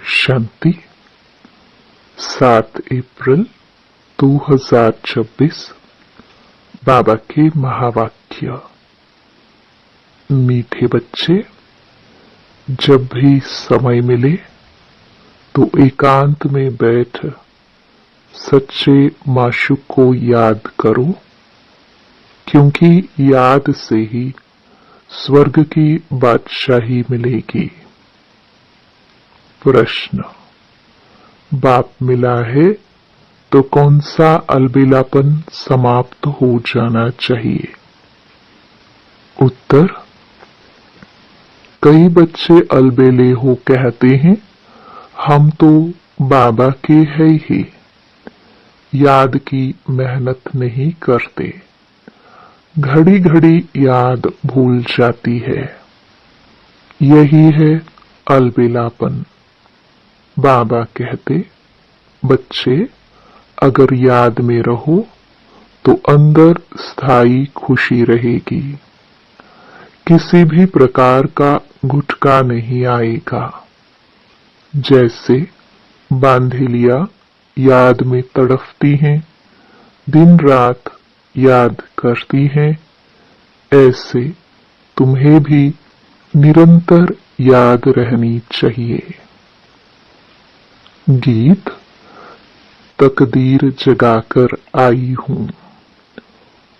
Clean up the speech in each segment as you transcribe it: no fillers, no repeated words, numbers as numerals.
शांति 7 अप्रैल 2026। बाबा के महावाक्य। मीठे बच्चे, जब भी समय मिले तो एकांत में बैठ सच्चे माशूक को याद करो, क्योंकि याद से ही स्वर्ग की बादशाही मिलेगी। प्रश्न: बाप मिला है तो कौन सा अलबेलापन समाप्त हो जाना चाहिए? उत्तर: कई बच्चे अलबेले हो कहते हैं, हम तो बाबा के है ही, याद की मेहनत नहीं करते। घड़ी घड़ी याद भूल जाती है। यही है अलबेलापन। बाबा कहते, बच्चे, अगर याद में रहो तो अंदर स्थायी खुशी रहेगी। किसी भी प्रकार का गुटका नहीं आएगा। जैसे बांधिलिया याद में तड़पती हैं, दिन रात याद करती हैं, ऐसे तुम्हें भी निरंतर याद रहनी चाहिए। गीत। तकदीर जगाकर आई हूं।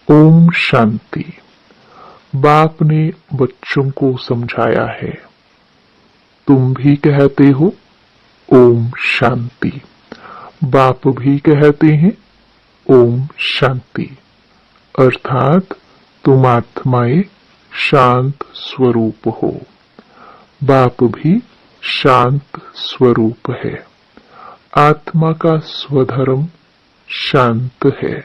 ओम शांति। बाप ने बच्चों को समझाया है। तुम भी कहते हो ओम शांति, बाप भी कहते हैं ओम शांति, अर्थात तुम आत्माएं शांत स्वरूप हो। बाप भी शांत स्वरूप है। आत्मा का स्वधर्म शांत है।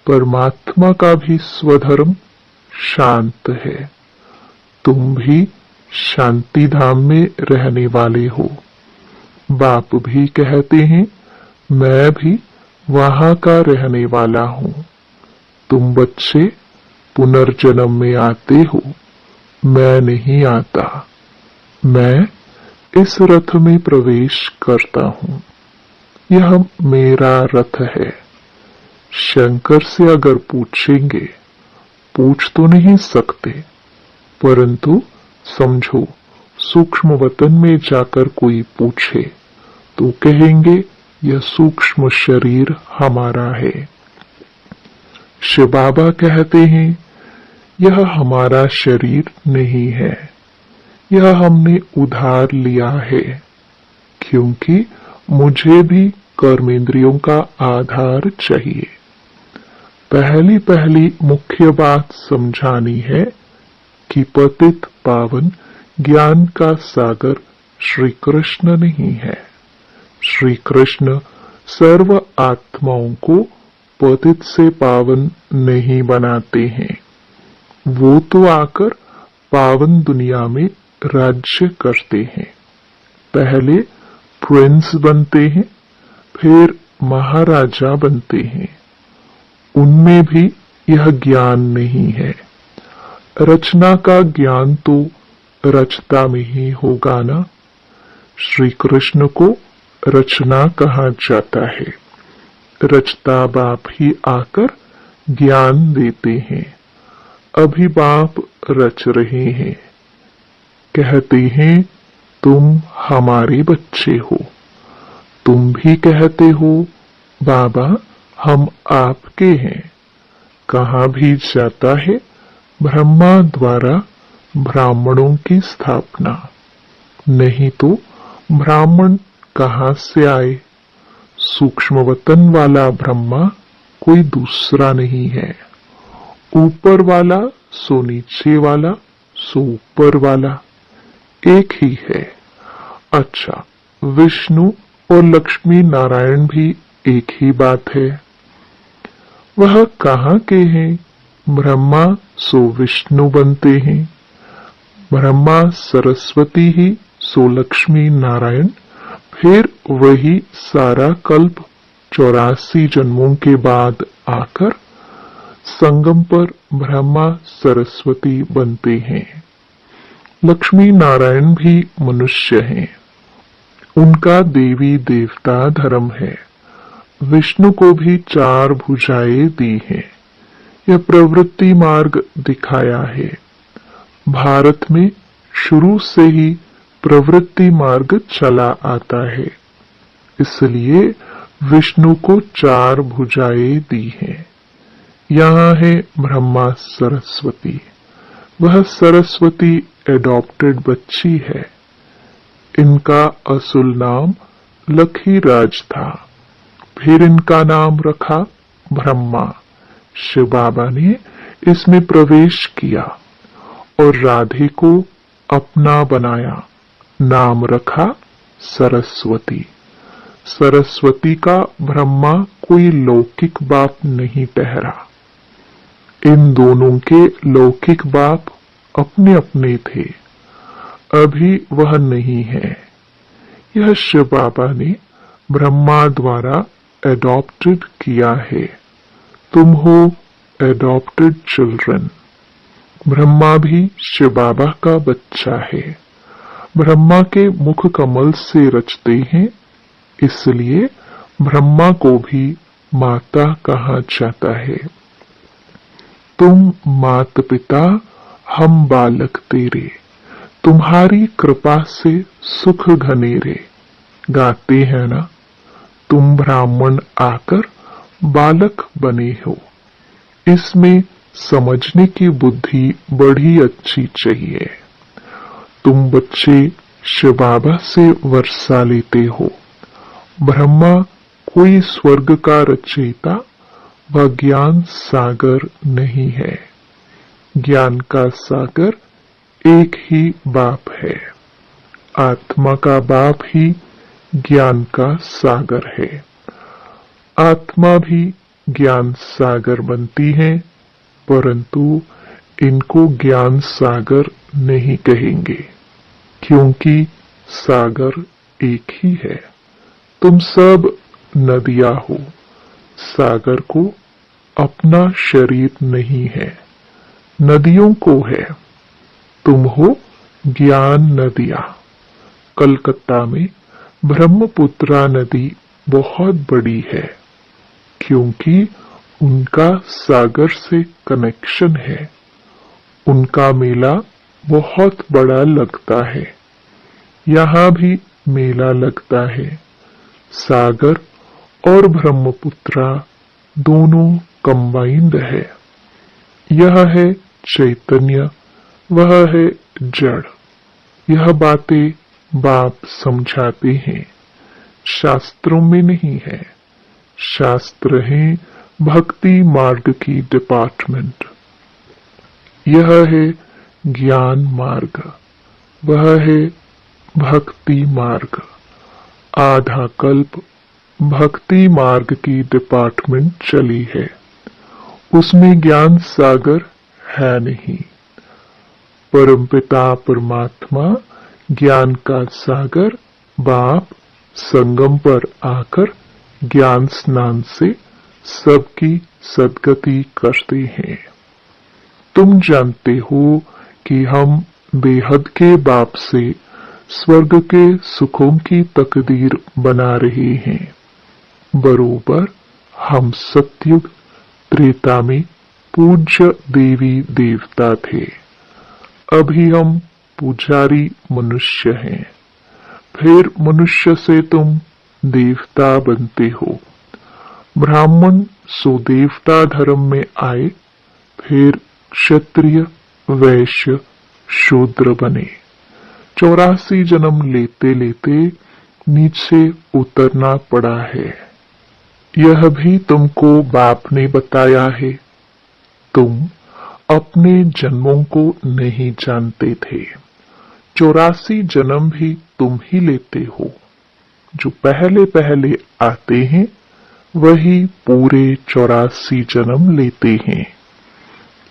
परमात्मा का भी स्वधर्म शांत है। तुम भी शांति धाम में रहने वाले हो। बाप भी कहते हैं, मैं भी वहां का रहने वाला हूं। तुम बच्चे पुनर्जन्म में आते हो, मैं नहीं आता। मैं इस रथ में प्रवेश करता हूं। यह मेरा रथ है। शंकर से अगर पूछेंगे, पूछ तो नहीं सकते, परंतु समझो, सूक्ष्म वतन में जाकर कोई पूछे तो कहेंगे यह सूक्ष्म शरीर हमारा है। शिव बाबा कहते हैं, यह हमारा शरीर नहीं है, यह हमने उधार लिया है, क्योंकि मुझे भी कर्मेंद्रियों का आधार चाहिए। पहली पहली मुख्य बात समझानी है कि पतित पावन ज्ञान का सागर श्री कृष्ण नहीं है। श्री कृष्ण सर्व आत्माओं को पतित से पावन नहीं बनाते हैं। वो तो आकर पावन दुनिया में राज्य करते हैं। पहले प्रिंस बनते हैं, फिर महाराजा बनते हैं। उनमें भी यह ज्ञान नहीं है। रचना का ज्ञान तो रचता में ही होगा ना। श्री कृष्ण को रचना कहा जाता है। रचता बाप ही आकर ज्ञान देते हैं। अभी बाप रच रहे हैं। कहते हैं, तुम हमारे बच्चे हो। तुम भी कहते हो, बाबा हम आपके हैं। कहाँ भी जाता है ब्रह्मा द्वारा ब्राह्मणों की स्थापना, नहीं तो ब्राह्मण कहाँ से आए? सूक्ष्म वतन वाला ब्रह्मा कोई दूसरा नहीं है। ऊपर वाला सो नीचे वाला सो ऊपर वाला एक ही है। अच्छा, विष्णु और लक्ष्मी नारायण भी एक ही बात है। वह कहाँ के हैं? ब्रह्मा सो विष्णु बनते हैं, ब्रह्मा सरस्वती ही सो लक्ष्मी नारायण, फिर वही सारा कल्प 84 जन्मों के बाद आकर संगम पर ब्रह्मा सरस्वती बनते हैं। लक्ष्मी नारायण भी मनुष्य हैं। उनका देवी देवता धर्म है। विष्णु को भी 4 भुजाएं दी हैं। यह प्रवृत्ति मार्ग दिखाया है। भारत में शुरू से ही प्रवृत्ति मार्ग चला आता है, इसलिए विष्णु को 4 भुजाएं दी हैं। यहाँ है ब्रह्मा सरस्वती। वह सरस्वती एडॉप्टेड बच्ची है। इनका असुल नाम लखीराज था। फिर इनका नाम रखा ब्रह्मा। शिव बाबा ने इसमें प्रवेश किया और राधे को अपना बनाया। नाम रखा सरस्वती। सरस्वती का ब्रह्मा कोई लौकिक बाप नहीं ठहरा। इन दोनों के लौकिक बाप अपने अपने थे। अभी वह नहीं है। यह शिव बाबा ने ब्रह्मा द्वारा एडॉप्टेड किया है। तुम हो एडॉप्टेड चिल्ड्रन। ब्रह्मा भी शिव बाबा का बच्चा है। ब्रह्मा के मुख कमल से रचते हैं, इसलिए ब्रह्मा को भी माता कहा जाता है। तुम मात पिता, हम बालक तेरे, तुम्हारी कृपा से सुख घनेरे। गाते हैं ना, तुम ब्राह्मण आकर बालक बने हो। इसमें समझने की बुद्धि बड़ी अच्छी चाहिए। तुम बच्चे शिव बाबा से वर्षा लेते हो। ब्रह्मा कोई स्वर्ग का रचयिता व ज्ञान सागर नहीं है। ज्ञान का सागर एक ही बाप है। आत्मा का बाप ही ज्ञान का सागर है। आत्मा भी ज्ञान सागर बनती है, परंतु इनको ज्ञान सागर नहीं कहेंगे, क्योंकि सागर एक ही है। तुम सब नदियां हो। सागर को अपना शरीर नहीं है, नदियों को है। तुम हो ज्ञान नदियां। कलकत्ता में ब्रह्मपुत्रा नदी बहुत बड़ी है, क्योंकि उनका सागर से कनेक्शन है। उनका मेला बहुत बड़ा लगता है। यहाँ भी मेला लगता है। सागर और ब्रह्मपुत्रा दोनों कंबाइंड है। यह है चैतन्य, वह है जड़। यह बातें बाप समझाते हैं, शास्त्रों में नहीं है। शास्त्र है भक्ति मार्ग की डिपार्टमेंट। यह है ज्ञान मार्ग, वह है भक्ति मार्ग। आधा कल्प भक्ति मार्ग की डिपार्टमेंट चली है, उसमें ज्ञान सागर है नहीं। परमपिता परमात्मा ज्ञान का सागर बाप संगम पर आकर ज्ञान स्नान से सबकी सद्गति करते हैं। तुम जानते हो कि हम बेहद के बाप से स्वर्ग के सुखों की तकदीर बना रहे हैं। बरोबर हम सतयुग त्रेता में पूज्य देवी देवता थे। अभी हम पुजारी मनुष्य हैं। फिर मनुष्य से तुम देवता बनते हो। ब्राह्मण सो देवता धर्म में आए, फिर क्षत्रिय, वैश्य, शूद्र बने। 84 जन्म लेते लेते नीचे उतरना पड़ा है। यह भी तुमको बाप ने बताया है। तुम अपने जन्मों को नहीं जानते थे। 84 जन्म भी तुम ही लेते हो। जो पहले पहले आते हैं वही पूरे 84 जन्म लेते हैं।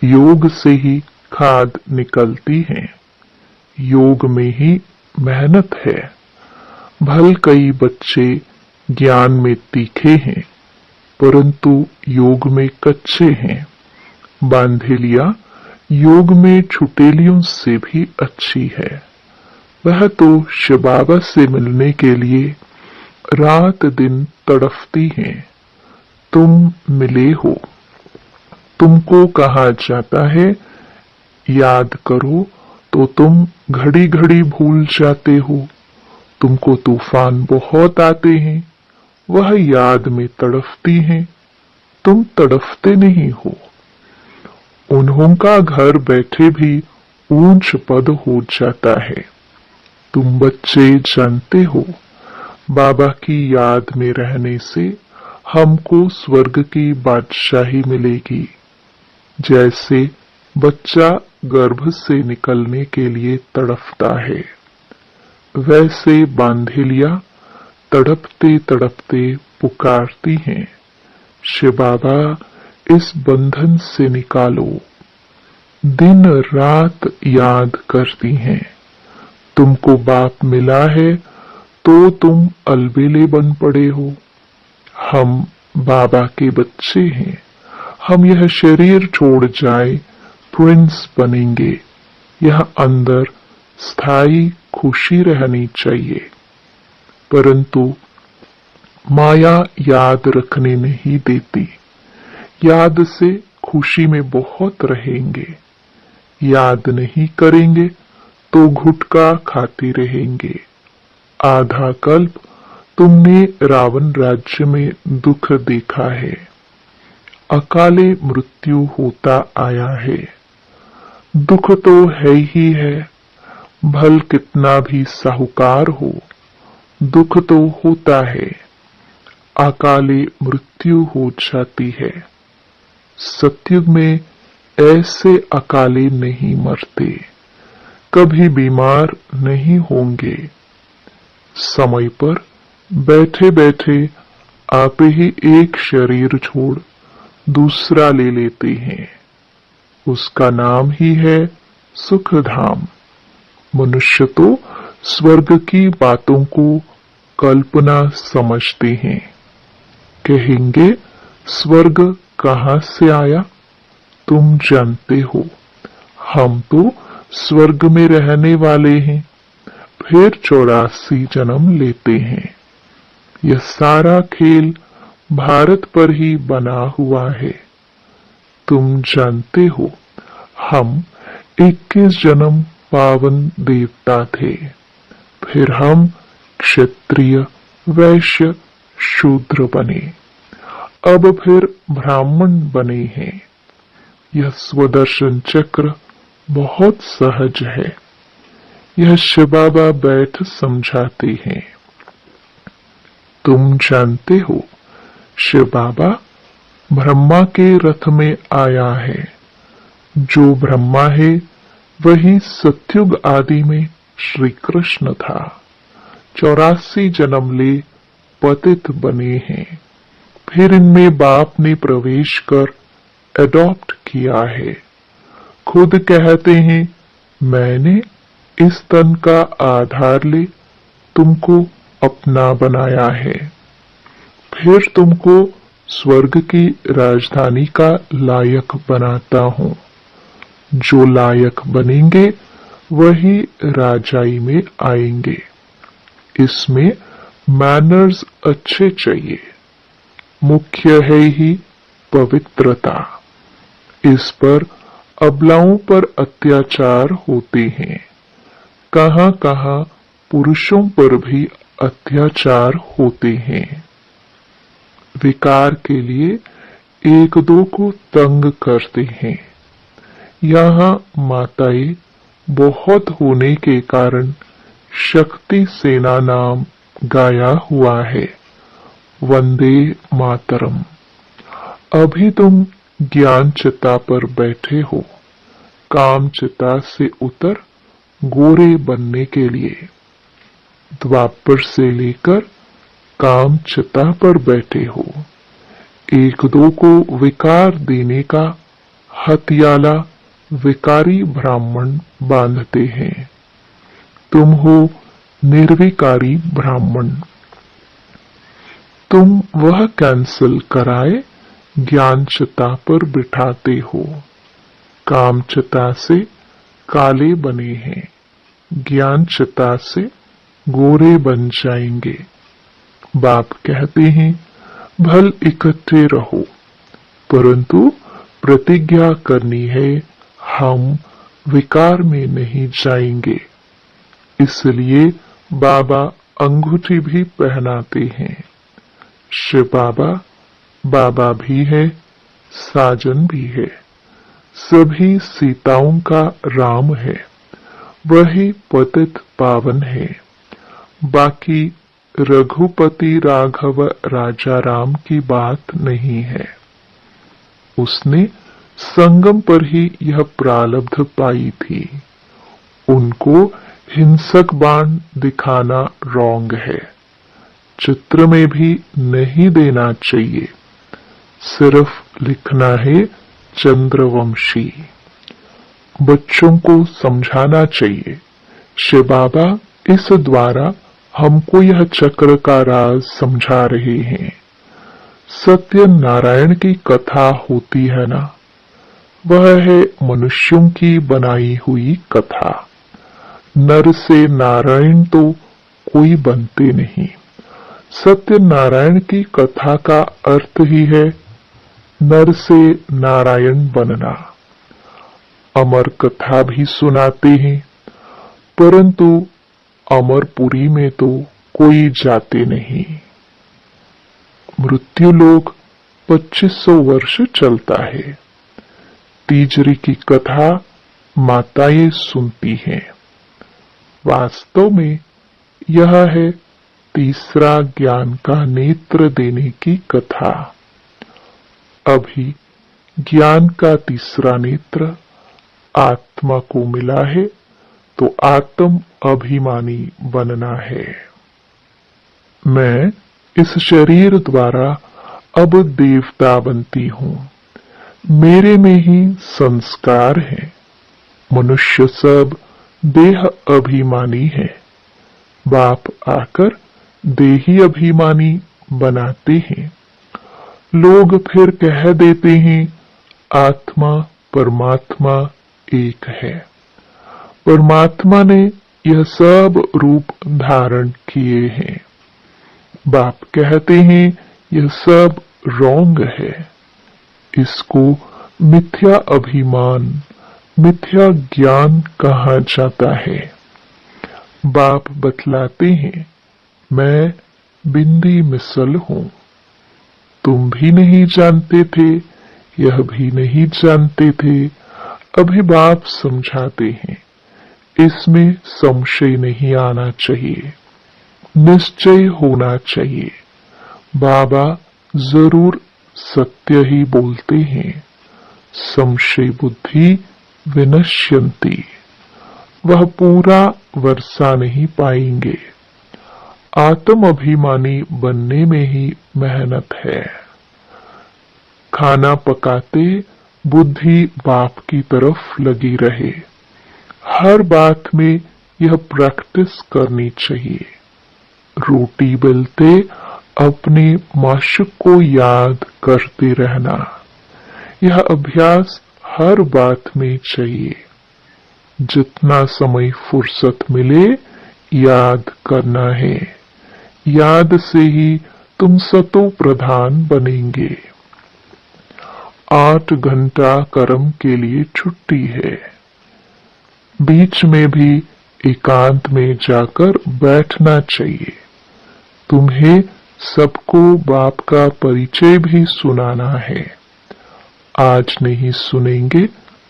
योग से ही खाद निकलती है। योग में ही मेहनत है। भल कई बच्चे ज्ञान में तीखे हैं, परंतु योग में कच्चे हैं। बांधेलिया योग में छुटेलियों से भी अच्छी है। वह तो शिव बाबा से मिलने के लिए रात दिन तड़फती हैं। तुम मिले हो। तुमको कहा जाता है याद करो तो तुम घड़ी घड़ी भूल जाते हो। तुमको तूफान बहुत आते हैं, वह याद में तड़फती हैं। तुम तड़फते नहीं हो। उन्हों का घर बैठे भी ऊंच पद हो जाता है। तुम बच्चे जानते हो, बाबा की याद में रहने से हमको स्वर्ग की बादशाही मिलेगी। जैसे बच्चा गर्भ से निकलने के लिए तड़पता है, वैसे बांधेलिया तड़पते तड़पते पुकारती हैं, शिव बाबा इस बंधन से निकालो। दिन रात याद करती हैं। तुमको बाप मिला है तो तुम अलबेले बन पड़े हो। हम बाबा के बच्चे हैं। हम यह शरीर छोड़ जाए प्रिंस बनेंगे। यह अंदर स्थायी खुशी रहनी चाहिए, परंतु माया याद रखने नहीं देती। याद से खुशी में बहुत रहेंगे, याद नहीं करेंगे तो गुटखा खाते रहेंगे। आधा कल्प तुमने रावण राज्य में दुख देखा है। अकाले मृत्यु होता आया है। दुख तो है ही है, भल कितना भी साहूकार हो, दुख तो होता है। अकाले मृत्यु हो जाती है। सतयुग में ऐसे अकाले नहीं मरते, कभी बीमार नहीं होंगे। समय पर बैठे बैठे आप ही एक शरीर छोड़ दूसरा ले लेते हैं। उसका नाम ही है सुख धाम। मनुष्य तो स्वर्ग की बातों को कल्पना समझते हैं। कहेंगे स्वर्ग कहाँ से आया? तुम जानते हो, हम तो स्वर्ग में रहने वाले हैं, फिर 84 जन्म लेते हैं। यह सारा खेल भारत पर ही बना हुआ है। तुम जानते हो, हम 21 जन्म पावन देवता थे, फिर हम क्षत्रिय, वैश्य, शूद्र बने, अब फिर ब्राह्मण बने हैं। यह स्वदर्शन चक्र बहुत सहज है। यह शिव बाबा बैठ समझाते हैं। तुम जानते हो, शिव बाबा ब्रह्मा के रथ में आया है। जो ब्रह्मा है वही सतयुग आदि में श्री कृष्ण था। 84 जन्म ले पतित बने हैं, फिर इनमें बाप ने प्रवेश कर अडॉप्ट किया है। खुद कहते हैं, मैंने इस तन का आधार ले तुमको अपना बनाया है, फिर तुमको स्वर्ग की राजधानी का लायक बनाता हूं। जो लायक बनेंगे वही राजाई में आएंगे। इसमें मैनर्स अच्छे चाहिए। मुख्य है ही पवित्रता। इस पर अबलाओं पर अत्याचार होते हैं। कहां कहां पुरुषों पर भी अत्याचार होते हैं। विकार के लिए एक दो को तंग करते हैं। यहाँ माताएं बहुत होने के कारण शक्ति सेना नाम गाया हुआ है। वंदे मातरम। अभी तुम ज्ञान चिता पर बैठे हो, काम चिता से उतर गोरे बनने के लिए। द्वापर से लेकर काम चिता पर बैठे हो। एक दो को विकार देने का हथियाला विकारी ब्राह्मण बांधते हैं। तुम हो निर्विकारी ब्राह्मण। तुम वह कैंसल कराए ज्ञान चिता पर बिठाते हो। काम चिता से काले बने हैं। ज्ञान चिता से गोरे बन जाएंगे। बाप कहते हैं भल इकट्ठे रहो, परंतु प्रतिज्ञा करनी है हम विकार में नहीं जाएंगे। इसलिए बाबा अंगूठी भी पहनाते हैं। शिव बाबा बाबा भी है, साजन भी है, सभी सीताओं का राम है, वही पतित पावन है। बाकी रघुपति राघव राजा राम की बात नहीं है। उसने संगम पर ही यह प्रारब्ध पाई थी। उनको हिंसक बाण दिखाना रॉन्ग है, चित्र में भी नहीं देना चाहिए। सिर्फ लिखना है चंद्रवंशी। बच्चों को समझाना चाहिए। शिव बाबा इस द्वारा हमको यह चक्र का राज समझा रहे हैं। सत्य नारायण की कथा होती है ना, वह है मनुष्यों की बनाई हुई कथा। नर से नारायण तो कोई बनते नहीं। सत्य नारायण की कथा का अर्थ ही है नर से नारायण बनना। अमर कथा भी सुनाते हैं, परंतु अमरपुरी में तो कोई जाते नहीं। मृत्यु लोक 2500 वर्ष चलता है। तीजरी की कथा माताएं सुनती हैं। वास्तव में यह है तीसरा ज्ञान का नेत्र देने की कथा। अभी ज्ञान का तीसरा नेत्र आत्मा को मिला है, तो आत्म अभिमानी बनना है। मैं इस शरीर द्वारा अब देवता बनती हूँ। मेरे में ही संस्कार है। मनुष्य सब देह अभिमानी है। बाप आकर देही अभिमानी बनाते हैं। लोग फिर कह देते हैं आत्मा परमात्मा एक है। परमात्मा ने यह सब रूप धारण किए हैं। बाप कहते हैं यह सब रॉन्ग है। इसको मिथ्या अभिमान, मिथ्या ज्ञान कहा जाता है। बाप बतलाते हैं मैं बिंदी मिसल हूं। तुम भी नहीं जानते थे, यह भी नहीं जानते थे। अभी बाप समझाते हैं इसमें संशय नहीं आना चाहिए, निश्चय होना चाहिए। बाबा जरूर सत्य ही बोलते हैं। संशय बुद्धि विनश्यंती, वह पूरा वर्षा नहीं पाएंगे। आत्म अभिमानी बनने में ही मेहनत है। खाना पकाते बुद्धि बाप की तरफ लगी रहे। हर बात में यह प्रैक्टिस करनी चाहिए। रोटी बेलते अपने माशुक को याद करते रहना, यह अभ्यास हर बात में चाहिए। जितना समय फुर्सत मिले याद करना है। याद से ही तुम सतो प्रधान बनेंगे। 8 घंटा कर्म के लिए छुट्टी है। बीच में भी एकांत में जाकर बैठना चाहिए। तुम्हें सबको बाप का परिचय भी सुनाना है। आज नहीं सुनेंगे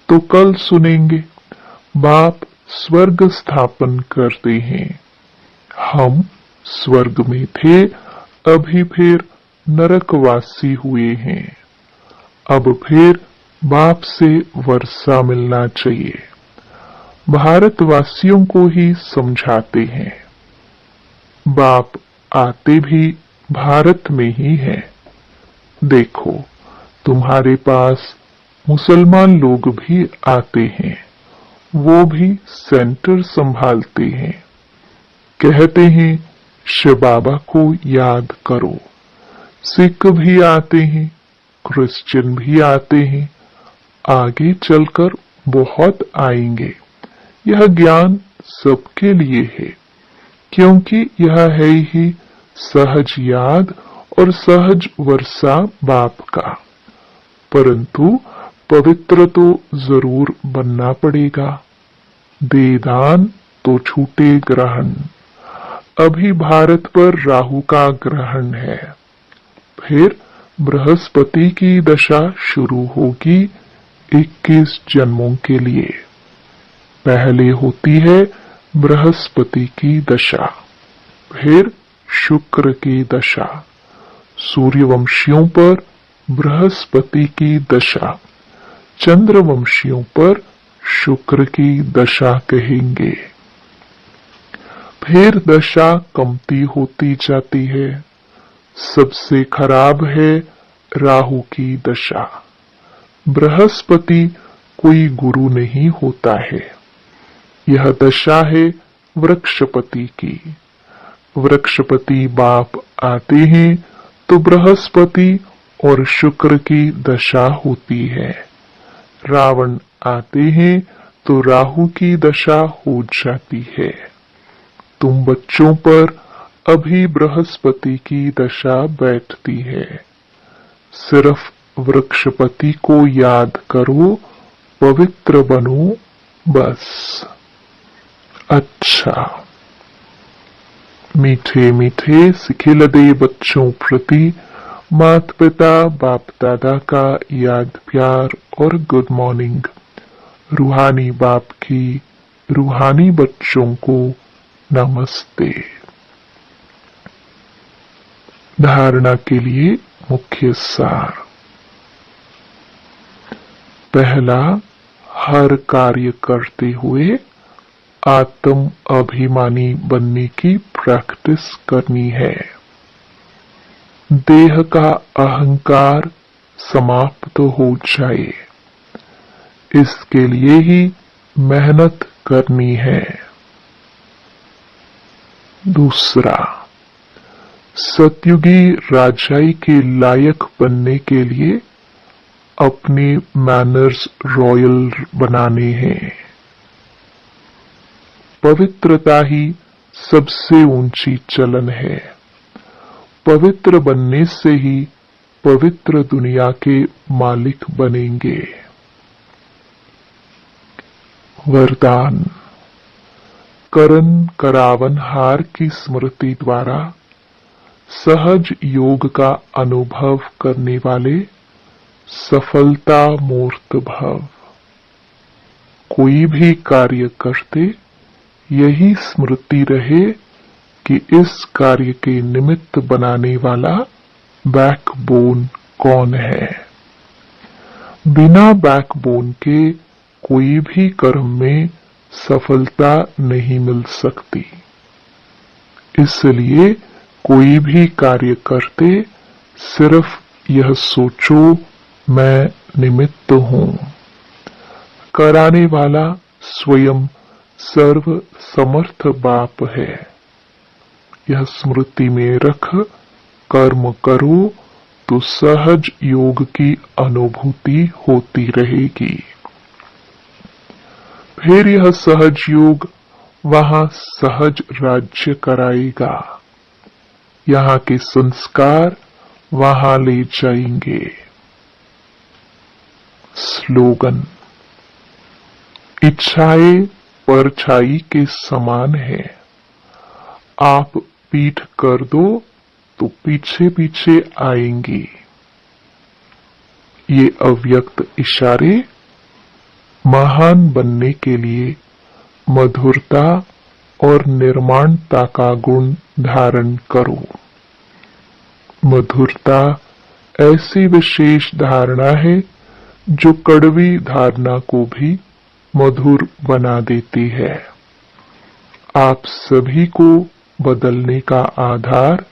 तो कल सुनेंगे। बाप स्वर्ग स्थापन करते हैं। हम स्वर्ग में थे, अभी फिर नरकवासी हुए हैं। अब फिर बाप से वर्षा मिलना चाहिए। भारतवासियों को ही समझाते हैं। बाप आते भी भारत में ही है। देखो तुम्हारे पास मुसलमान लोग भी आते हैं, वो भी सेंटर संभालते हैं। कहते हैं शिव बाबा को याद करो। सिख भी आते हैं, क्रिश्चियन भी आते हैं, आगे चलकर बहुत आएंगे। यह ज्ञान सबके लिए है, क्योंकि यह है ही सहज याद और सहज वर्षा बाप का। परंतु पवित्र तो जरूर बनना पड़ेगा। देदान तो छूटे ग्रहण। अभी भारत पर राहु का ग्रहण है, फिर बृहस्पति की दशा शुरू होगी 21 जन्मों के लिए। पहले होती है बृहस्पति की दशा, फिर शुक्र की दशा। सूर्यवंशियों पर बृहस्पति की दशा, चंद्रवंशियों पर शुक्र की दशा कहेंगे। फिर दशा कमती होती जाती है। सबसे खराब है राहु की दशा। बृहस्पति कोई गुरु नहीं होता है। यह दशा है वृक्षपति की। वृक्षपति बाप आते हैं तो बृहस्पति और शुक्र की दशा होती है। रावण आते हैं तो राहु की दशा हो जाती है। तुम बच्चों पर अभी बृहस्पति की दशा बैठती है। सिर्फ वृक्षपति को याद करो, पवित्र बनो, बस। अच्छा, मीठे मीठे सिखिलदे बच्चों प्रति माता पिता बाप दादा का याद प्यार और गुड मॉर्निंग। रूहानी बाप की रूहानी बच्चों को नमस्ते। धारणा के लिए मुख्य सार। पहला, हर कार्य करते हुए आत्म अभिमानी बनने की प्रैक्टिस करनी है। देह का अहंकार समाप्त हो जाए, इसके लिए ही मेहनत करनी है। दूसरा, सतयुगी राजाई के लायक बनने के लिए अपने मैनर्स रॉयल बनाने हैं। पवित्रता ही सबसे ऊंची चलन है। पवित्र बनने से ही पवित्र दुनिया के मालिक बनेंगे। वरदान। करन करावन हार की स्मृति द्वारा सहज योग का अनुभव करने वाले सफलता मूर्त भव। कोई भी कार्य करते यही स्मृति रहे कि इस कार्य के निमित्त बनाने वाला बैकबोन कौन है। बिना बैकबोन के कोई भी कर्म में सफलता नहीं मिल सकती। इसलिए कोई भी कार्य करते सिर्फ यह सोचो, मैं निमित्त हूं। कराने वाला स्वयं सर्व समर्थ बाप है। यह स्मृति में रख कर्म करो तो सहज योग की अनुभूति होती रहेगी। फिर यह सहज योग वहां सहज राज्य कराएगा। यहाँ के संस्कार वहां ले जाएंगे। स्लोगन। इच्छाएं परछाई के समान है। आप पीठ कर दो तो पीछे पीछे आएंगी। ये अव्यक्त इशारे महान बनने के लिए मधुरता और निर्माणता का गुण धारण करो। मधुरता ऐसी विशेष धारणा है जो कड़वी धारणा को भी मधुर बना देती है। आप सभी को बदलने का आधार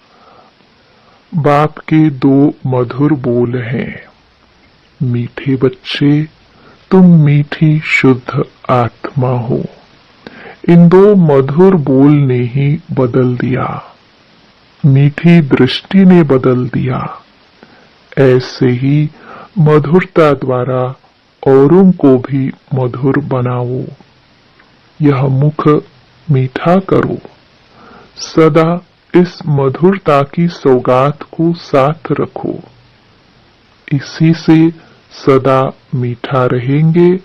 बाप के दो मधुर बोल हैं। मीठे बच्चे, तुम मीठी शुद्ध आत्मा हो। इन दो मधुर बोल ने ही बदल दिया। मीठी दृष्टि ने बदल दिया। ऐसे ही मधुरता द्वारा औरों को भी मधुर बनाओ। यह मुख मीठा करो। सदा इस मधुरता की सौगात को साथ रखो। इसी से सदा मीठा रहेंगे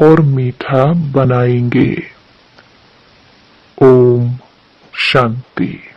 और मीठा बनाएंगे। ओम शांति।